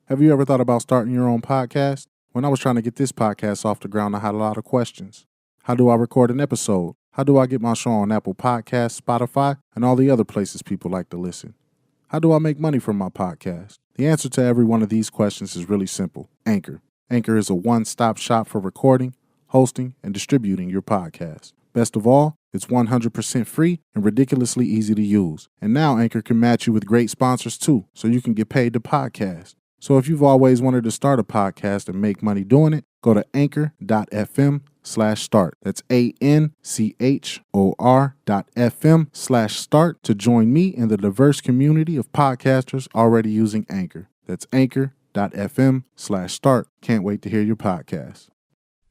Have you ever thought about starting your own podcast? When I was trying to get this podcast off the ground, I had a lot of questions. How do I record an episode? How do I get my show on Apple Podcasts, Spotify, and all the other places people like to listen? How do I make money from my podcast? The answer to every one of these questions is really simple: Anchor. Anchor is a one-stop shop for recording, hosting, and distributing your podcast. Best of all, it's 100% free and ridiculously easy to use. And now Anchor can match you with great sponsors too, so you can get paid to podcast. So if you've always wanted to start a podcast and make money doing it, go to anchor.fm/start. That's anchor.fm/start to join me in the diverse community of podcasters already using Anchor. That's anchor.fm/start. Can't wait to hear your podcast.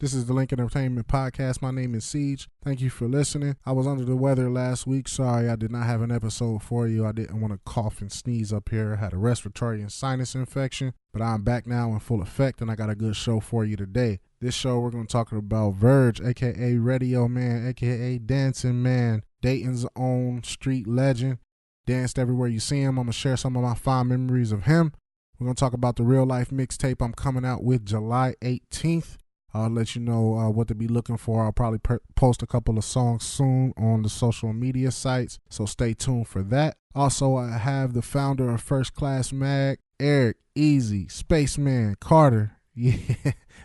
This is the Link Entertainment Podcast. My name is Siege. Thank you for listening. I was under the weather last week. Sorry I did not have an episode for you. I didn't want to cough and sneeze up here. I had a respiratory and sinus infection, but I'm back now in full effect, and I got a good show for you today. This show, we're going to talk about Virgil, a.k.a. Radio Man, a.k.a. Dancing Man, Dayton's own street legend. Danced everywhere you see him. I'm going to share some of my fond memories of him. We're going to talk about the real-life mixtape I'm coming out with July 18th. I'll let you know what to be looking for. I'll probably post a couple of songs soon on the social media sites, so stay tuned for that. Also, I have the founder of First Class Mag, Eric, Easy, Spaceman, Carter. Yeah,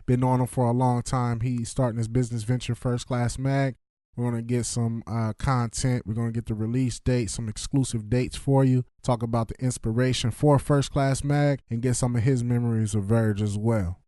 been knowing him for a long time. He's starting his business venture, First Class Mag. We're going to get some content. We're going to get the release date, some exclusive dates for you. Talk about the inspiration for First Class Mag and get some of his memories of Virgil as well.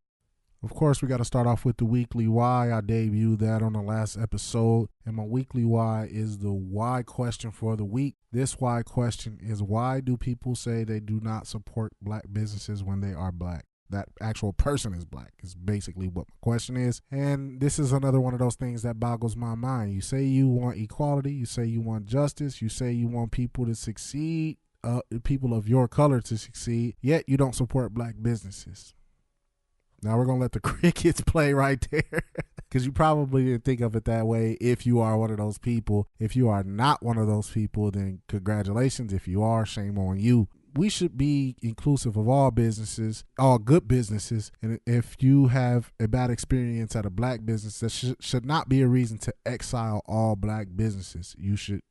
Of course, we got to start off with the weekly why. I debuted that on the last episode, and my weekly why is the why question for the week. This why question is, why do people say they do not support black businesses when they are black? That actual person is black is basically what my question is. And this is another one of those things that boggles my mind. You say you want equality, you say you want justice, you say you want people to succeed, people of your color to succeed, yet you don't support black businesses. Now we're going to let the crickets play right there, because you probably didn't think of it that way if you are one of those people. If you are not one of those people, then congratulations. If you are, shame on you. We should be inclusive of all businesses, all good businesses. And if you have a bad experience at a black business, that should not be a reason to exile all black businesses. You should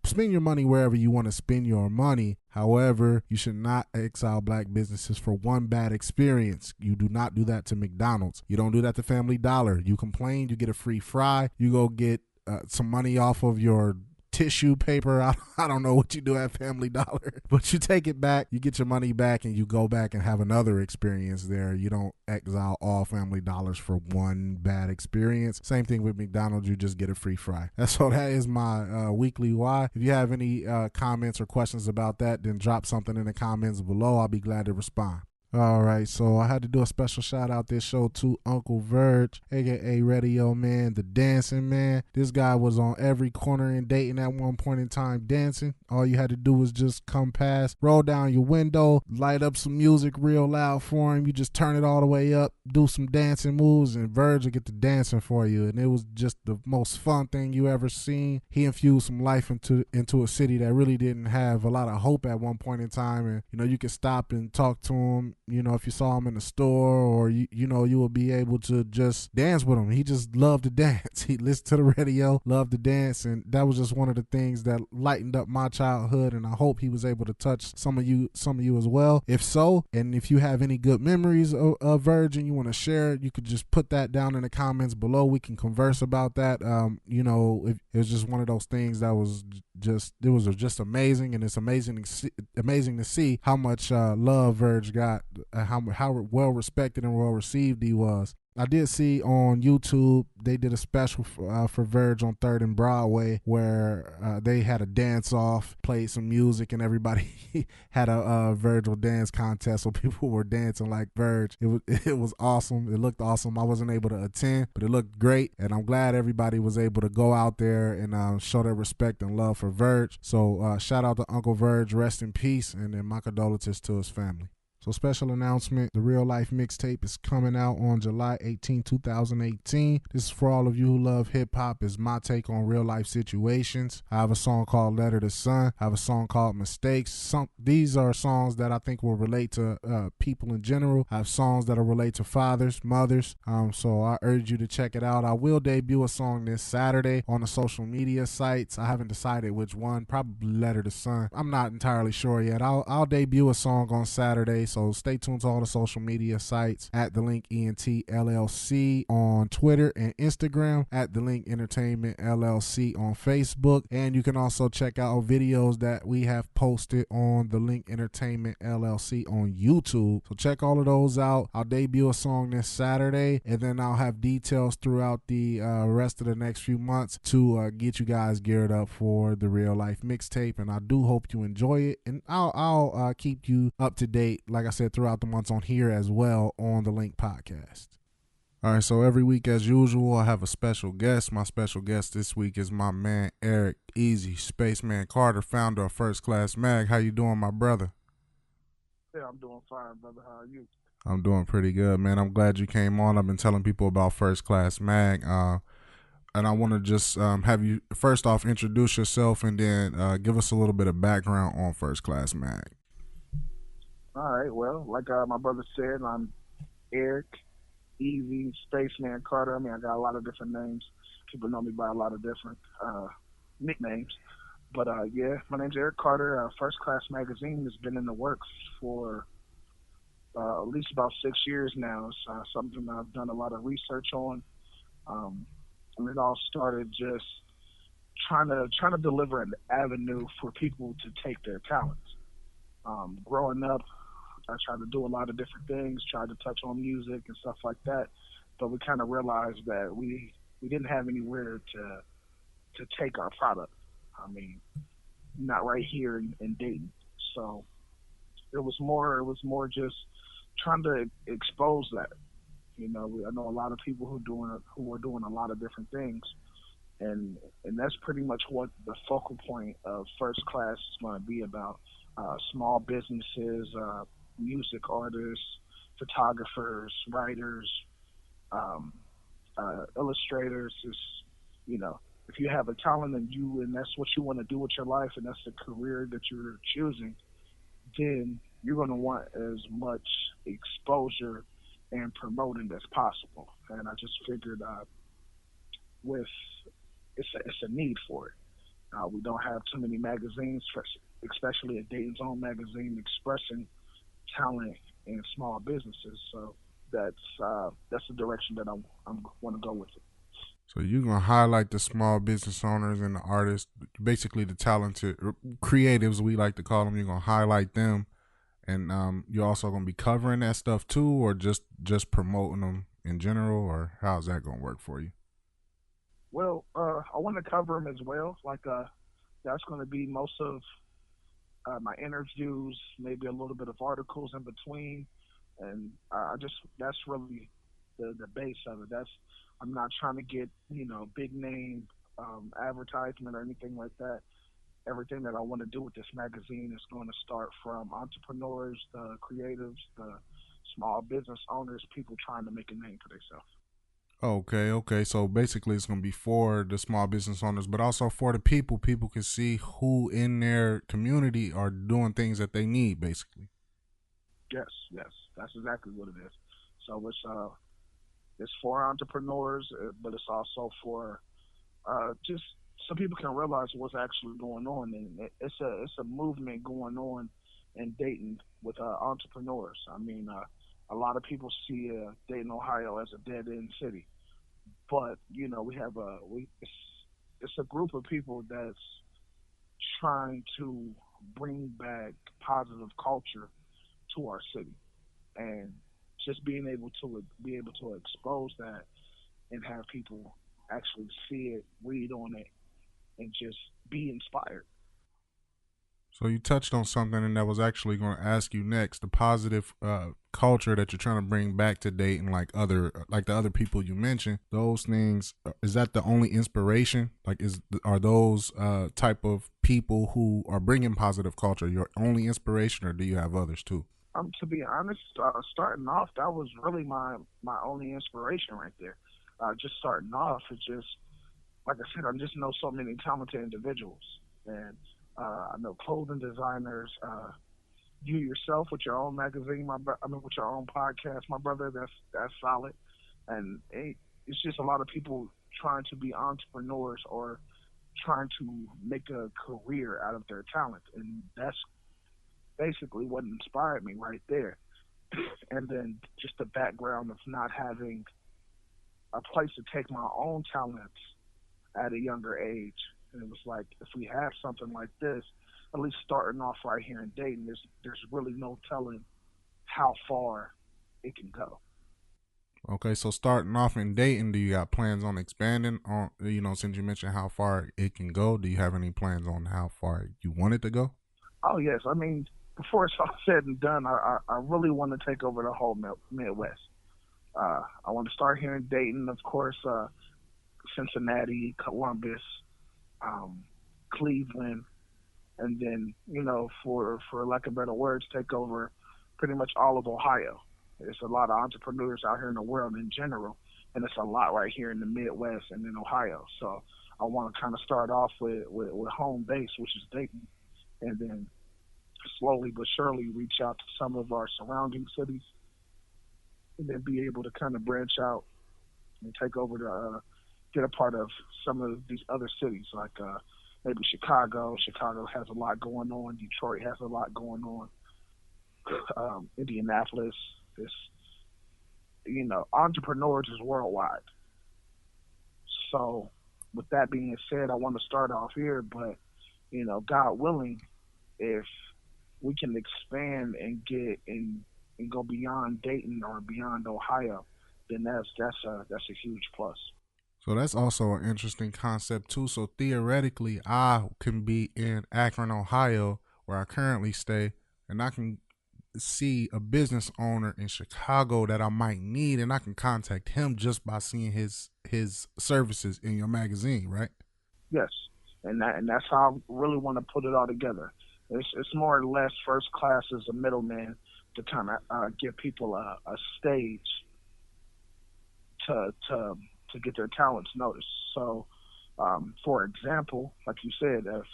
spend your money wherever you want to spend your money. However, you should not exile black businesses for one bad experience. You do not do that to McDonald's. You don't do that to Family Dollar. You complain, you get a free fry. You go get some money off of your tissue paper. I don't know what you do at Family Dollar, but you take it back, you get your money back, and you go back and have another experience there. You don't exile all Family Dollars for one bad experience. Same thing with McDonald's, you just get a free fry. So that is my weekly why. If you have any comments or questions about that, then drop something in the comments below. I'll be glad to respond. All right, so I had to do a special shout out this show to Uncle Virgil, a.k.a. Radio Man, the Dancing Man. This guy was on every corner in Dayton at one point in time dancing. All you had to do was just come past, roll down your window, light up some music real loud for him. You just turn it all the way up, do some dancing moves, and Virgil get to dancing for you. And it was just the most fun thing you ever seen. He infused some life into a city that really didn't have a lot of hope at one point in time. And, you could stop and talk to him. If you saw him in the store, or you will be able to just dance with him. He just loved to dance. He listened to the radio, loved to dance, and that was just one of the things that lightened up my childhood, and I hope he was able to touch some of you as well. If so, and if you have any good memories of Virgil and you want to share it, you could just put that down in the comments below. We can converse about that. It was just one of those things that was just amazing, and it's amazing to see how much love Virgil got, how well respected and well received he was. I did see on YouTube they did a special for Virgil on 3rd and Broadway where they had a dance off, played some music, and everybody had a Virgil dance contest, so people were dancing like Virgil. It was awesome. It looked awesome. I wasn't able to attend, but it looked great, and I'm glad everybody was able to go out there and show their respect and love for Virgil. So shout out to Uncle Virgil, rest in peace, and then my condolences to his family. So special announcement, the Real Life Mixtape is coming out on July 18, 2018. This is for all of you who love hip-hop. It's my take on real life situations. I have a song called Letter to Son. I have a song called Mistakes. These are songs that I think will relate to people in general. I have songs that will relate to fathers, mothers. So I urge you to check it out. I will debut a song this Saturday on the social media sites. I haven't decided which one, probably Letter to Son. I'm not entirely sure yet. I'll debut a song on Saturday, so stay tuned to all the social media sites at The Link ENT LLC on Twitter and Instagram, at The Link Entertainment LLC on Facebook, and you can also check out videos that we have posted on The Link Entertainment LLC on YouTube. So check all of those out. I'll debut a song this Saturday, and then I'll have details throughout the rest of the next few months to get you guys geared up for the Real Life Mixtape, and I do hope you enjoy it, and I'll keep you up to date, like I said, throughout the months on here as well on the Link Podcast. All right, so every week as usual, I have a special guest. My special guest this week is my man Eric Easy, Spaceman Carter, founder of First Class Mag. How you doing, my brother? Yeah, I'm doing fine, brother. How are you? I'm doing pretty good, man. I'm glad you came on. I've been telling people about First Class Mag, and I want to just have you first off introduce yourself and then give us a little bit of background on First Class Mag. All right. Well, like my brother said, I'm Eric Easy, Spaceman Carter. I mean, I got a lot of different names. People know me by a lot of different nicknames. But yeah, my name's Eric Carter. First Class Magazine has been in the works for at least about 6 years now. It's something I've done a lot of research on. And it all started just trying to deliver an avenue for people to take their talents. Growing up, I tried to do a lot of different things, tried to touch on music and stuff like that, but we kind of realized that we didn't have anywhere to take our product. I mean, not right here in Dayton. So it was more just trying to expose that. You know, I know a lot of people who are doing a lot of different things, and that's pretty much what the focal point of First Class is going to be about. Small businesses, music artists, photographers, writers, illustrators. Is, you know, if you have a talent and that's what you want to do with your life, and that's the career that you're choosing, then you're going to want as much exposure and promoting as possible. And I just figured with it's a need for it. We don't have too many magazines, especially a Dayton's Own magazine, expressing talent in small businesses. So that's the direction that I want to go with it. So you're going to highlight the small business owners and the artists, basically the talented creatives, we like to call them. You're going to highlight them, and you're also going to be covering that stuff too, or just promoting them in general, or how's that going to work for you? Well, I want to cover them as well. Like that's going to be most of my interviews, maybe a little bit of articles in between, and that's really the base of it. I'm not trying to get big name advertisement or anything like that. Everything that I want to do with this magazine is going to start from entrepreneurs, the creatives, the small business owners, people trying to make a name for themselves. Okay. So basically it's going to be for the small business owners, but also for the people. People can see who in their community are doing things that they need, basically. Yes. That's exactly what it is. So it's for entrepreneurs, but it's also for just so people can realize what's actually going on. And it's a movement going on in Dayton with entrepreneurs. I mean, a lot of people see Dayton, Ohio as a dead-end city. But, we have it's a group of people that's trying to bring back positive culture to our city. And just being able to expose that and have people actually see it, read on it, and just be inspired. So you touched on something, and that was actually going to ask you next: the positive culture that you're trying to bring back to Dayton, like the other people you mentioned. Those things, is that the only inspiration? Like, are those type of people who are bringing positive culture your only inspiration, or do you have others too? To be honest, starting off, that was really my only inspiration right there. Just starting off, it's just like I said, I just know so many talented individuals, and I know clothing designers. You yourself with your own magazine, I mean, with your own podcast, my brother. That's solid, and it's just a lot of people trying to be entrepreneurs or trying to make a career out of their talent, and that's basically what inspired me right there. And then just the background of not having a place to take my own talents at a younger age. And it was like, if we have something like this, at least starting off right here in Dayton, there's really no telling how far it can go. Okay, so starting off in Dayton, do you got plans on expanding on, since you mentioned how far it can go, do you have any plans on how far you want it to go? Oh yes, I mean, before it's all said and done, I really want to take over the whole Midwest. I want to start here in Dayton, of course, Cincinnati, Columbus, um, Cleveland, and then for lack of better words, take over pretty much all of Ohio. There's a lot of entrepreneurs out here in the world in general, and it's a lot right here in the Midwest and in Ohio. So I want to kind of start off with home base, which is Dayton, and then slowly but surely reach out to some of our surrounding cities, and then be able to kind of branch out and take over to get a part of some of these other cities, like maybe Chicago. Chicago has a lot going on. Detroit has a lot going on. Indianapolis is, entrepreneurs is worldwide. So, with that being said, I want to start off here, but God willing, if we can expand and get and go beyond Dayton or beyond Ohio, then that's a huge plus. So that's also an interesting concept too. So theoretically, I can be in Akron, Ohio, where I currently stay, and I can see a business owner in Chicago that I might need, and I can contact him just by seeing his services in your magazine, right? Yes, and that's how I really want to put it all together. It's more or less first class as a middleman to kind of give people a stage to get their talents noticed. So, for example, like you said, if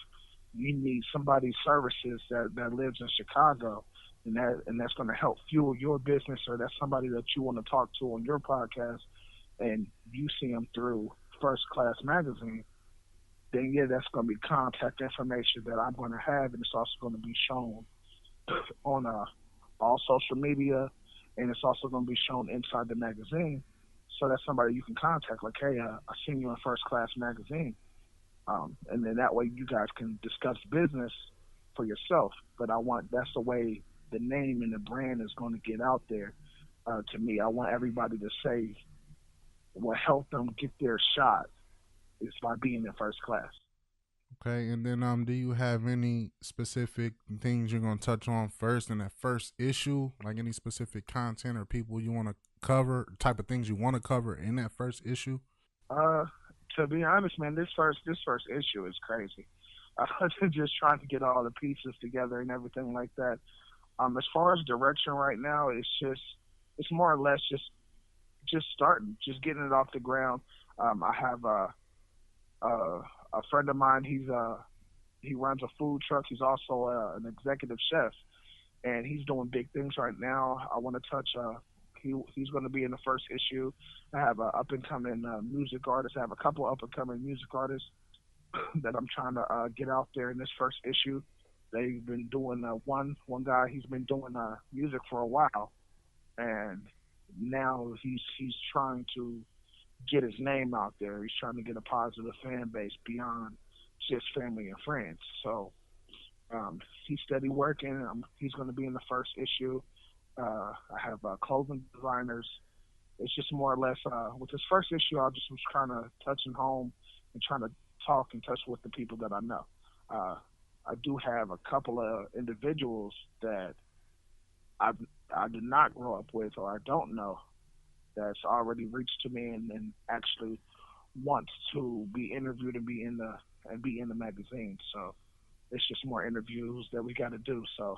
you need somebody's services that lives in Chicago, and that's going to help fuel your business, or that's somebody that you want to talk to on your podcast, and you see them through First Class Magazine, then yeah, that's going to be contact information that I'm going to have, and it's also going to be shown on all social media, and it's also going to be shown inside the magazine. So that's somebody you can contact, like, hey, I seen you in First Class Magazine, and then that way you guys can discuss business for yourself. But I want that's the way the name and the brand is going to get out there. To me, I want everybody to say what helped them get their shot is by being in first class. Okay, and then do you have any specific things you're gonna touch on first in that first issue? Like any specific content or people you want to cover, type of things you want to cover in that first issue? Uh, to be honest, man, this first issue is crazy. Just trying to get all the pieces together and everything like that. As far as direction right now, it's more or less just starting, just getting it off the ground. I have a friend of mine. He runs a food truck. He's also an executive chef, and he's doing big things right now. I want to touch. He's going to be in the first issue. I have a up and coming music artist. I have a couple up and coming music artists that I'm trying to get out there in this first issue. They've been doing one guy. He's been doing music for a while, and now he's trying to get his name out there. He's trying to get a positive fan base beyond just family and friends. So he's steady working. He's going to be in the first issue. I have clothing designers. It's just more or less with this first issue, I just was kind of touching home and trying to talk and touch with the people that I know. Uh, I do have a couple of individuals that I I did not grow up with or I don't know that's already reached to me and actually wants to be interviewed and be in the magazine. So it's just more interviews that we got to do. So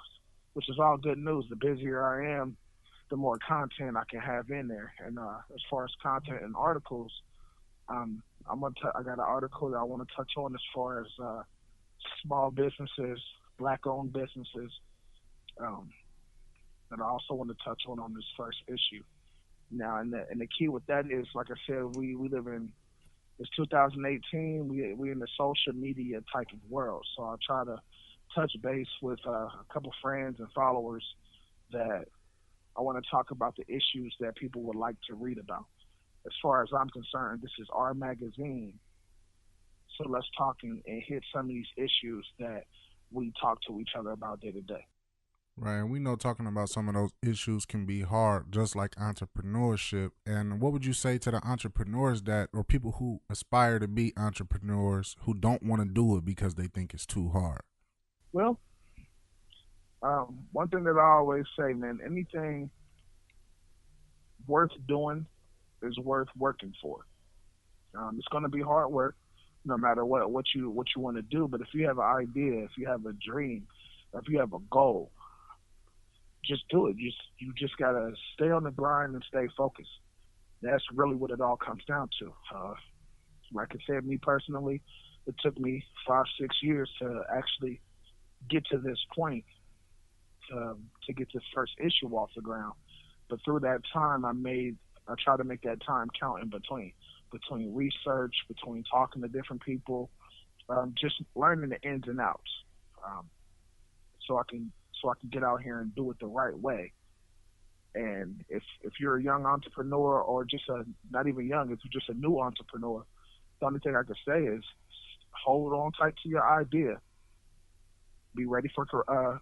which is all good news. The busier I am, the more content I can have in there. And as far as content and articles, I got an article that I want to touch on as far as small businesses, black-owned businesses, um, that I also want to touch on this first issue. Now, and the key with that is, like I said, we live in it's 2018. We in the social media type of world. So I try to touch base with a couple friends and followers that I want to talk about the issues that people would like to read about. As far as I'm concerned, this is our magazine. So let's talk and hit some of these issues that we talk to each other about day to day. Right, and we know talking about some of those issues can be hard, just like entrepreneurship. And what would you say to the entrepreneurs that, or people who aspire to be entrepreneurs who don't want to do it because they think it's too hard? Well, one thing that I always say, man, anything worth doing is worth working for. It's going to be hard work, no matter what you want to do. But if you have an idea, if you have a dream, if you have a goal, just do it. You just gotta stay on the grind and stay focused. That's really what it all comes down to. Like I said, me personally, it took me 5-6 years to actually get to this point, to get this first issue off the ground. But through that time, I try to make that time count in between research, between talking to different people, just learning the ins and outs, um, so I can get out here and do it the right way. And if you're a young entrepreneur, or just a not even young, if you're just a new entrepreneur, the only thing I can say is hold on tight to your idea. Be ready for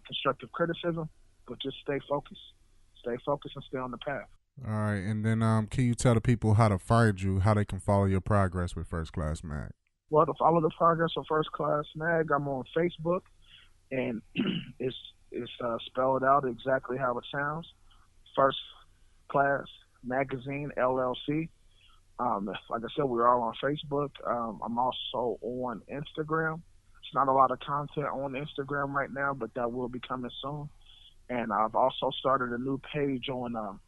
constructive criticism, but just stay focused. Stay focused and stay on the path. All right, and then can you tell the people how to find you, how they can follow your progress with First Class Mag? Well, to follow the progress of First Class Mag, I'm on Facebook, and it's spelled out exactly how it sounds. First Class Magazine LLC. Like I said, we're all on Facebook. I'm also on Instagram. It's not a lot of content on Instagram right now, but that will be coming soon. And I've also started a new page on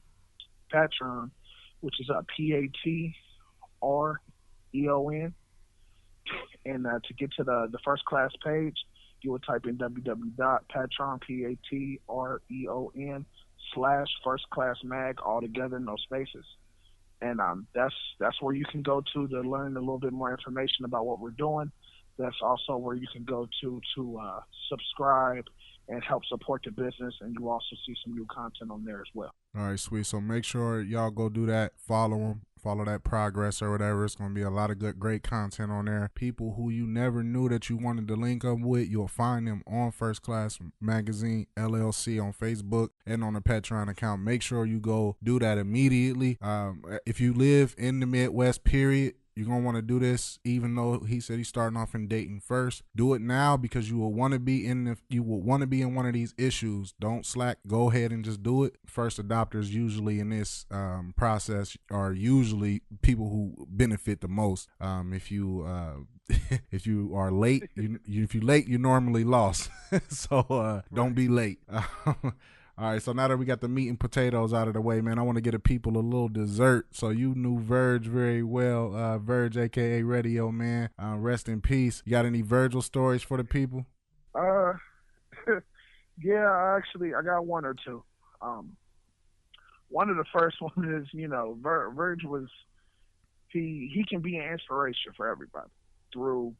Patreon, which is PATREON. And to get to the first class page, you would type in www.patreon, PATREON /first class mag, all together, no spaces. And that's where you can go to learn a little bit more information about what we're doing. That's also where you can go to subscribe and help support the business, and you also see some new content on there as well. All right, sweet. So make sure y'all go do that. Follow them. Follow that progress or whatever. It's going to be a lot of great content on there. People who you never knew that you wanted to link up with, you'll find them on First Class Magazine LLC on Facebook and on the Patreon account. Make sure you go do that immediately. If you live in the Midwest, period, you're going to want to do this, even though he said he's starting off in Dayton first. Do it now, because you will want to be in one of these issues. Don't slack. Go ahead and just do it. First adopters usually in this process are usually people who benefit the most. If you if you are late, if you're late, you're normally lost. So don't be late. All right, so now that we got the meat and potatoes out of the way, man, I want to get the people a little dessert. So you knew Verge very well, Verge, a.k.a. Radio Man. Rest in peace. You got any Virgil stories for the people? Yeah, I got one or two. One of the first ones is, Verge was, he can be an inspiration for everybody through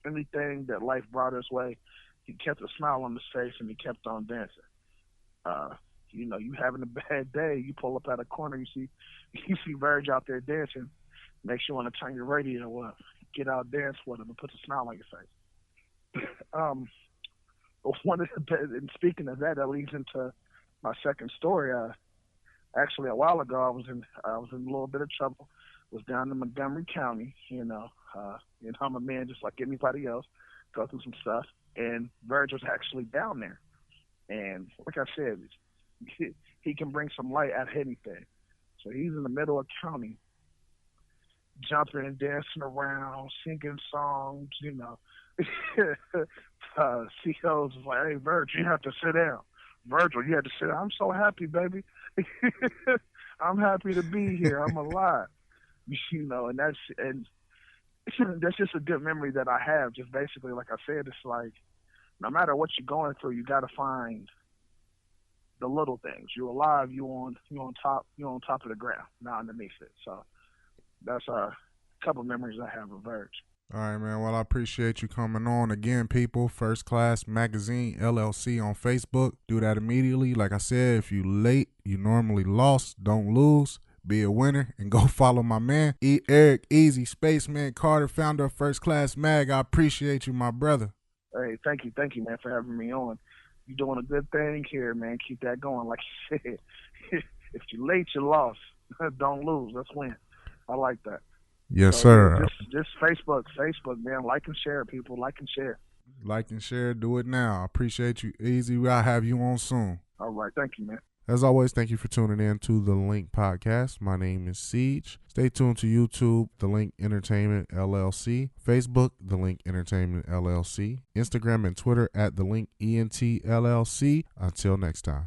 anything that life brought his way. He kept a smile on his face and he kept on dancing. You having a bad day, you pull up at a corner, you see Verge out there dancing, makes you want to turn your radio up, get out, dance with him, and put a smile on your face. And speaking of that, that leads into my second story. Actually, a while ago, I was in a little bit of trouble. Was down in Montgomery County. I'm a man just like anybody else, go through some stuff, and Verge was actually down there. And like I said, he can bring some light out of anything. So he's in the middle of county, jumping and dancing around, singing songs, CEOs was like, "Hey, Virg, you have to sit down." Virgil, you had to say, I'm so happy, baby. I'm happy to be here. I'm alive. And that's just a good memory that I have. Just basically, like I said, it's like no matter what you're going through, you got to find the little things. You're alive. You on top. You on top of the ground, not underneath it. So that's a couple memories I have of Verge. All right, man. Well, I appreciate you coming on again, people. First Class Magazine LLC on Facebook. Do that immediately. Like I said, if you late, you normally lost. Don't lose. Be a winner and go follow my man, Eric Easy, Spaceman Carter, founder of First Class Mag. I appreciate you, my brother. Hey, thank you, man, for having me on. You're doing a good thing here, man. Keep that going. Like you said, if you're late, you lost. Don't lose. Let's win. I like that. Yes, So, sir. Yeah, just Facebook, man. Like and share, people. Like and share. Like and share. Do it now. I appreciate you, Easy. I'll have you on soon. All right. Thank you, man. As always, thank you for tuning in to The Link Podcast. My name is Siege. Stay tuned to YouTube, The Link Entertainment LLC, Facebook, The Link Entertainment LLC, Instagram and Twitter at The Link ENT LLC. Until next time.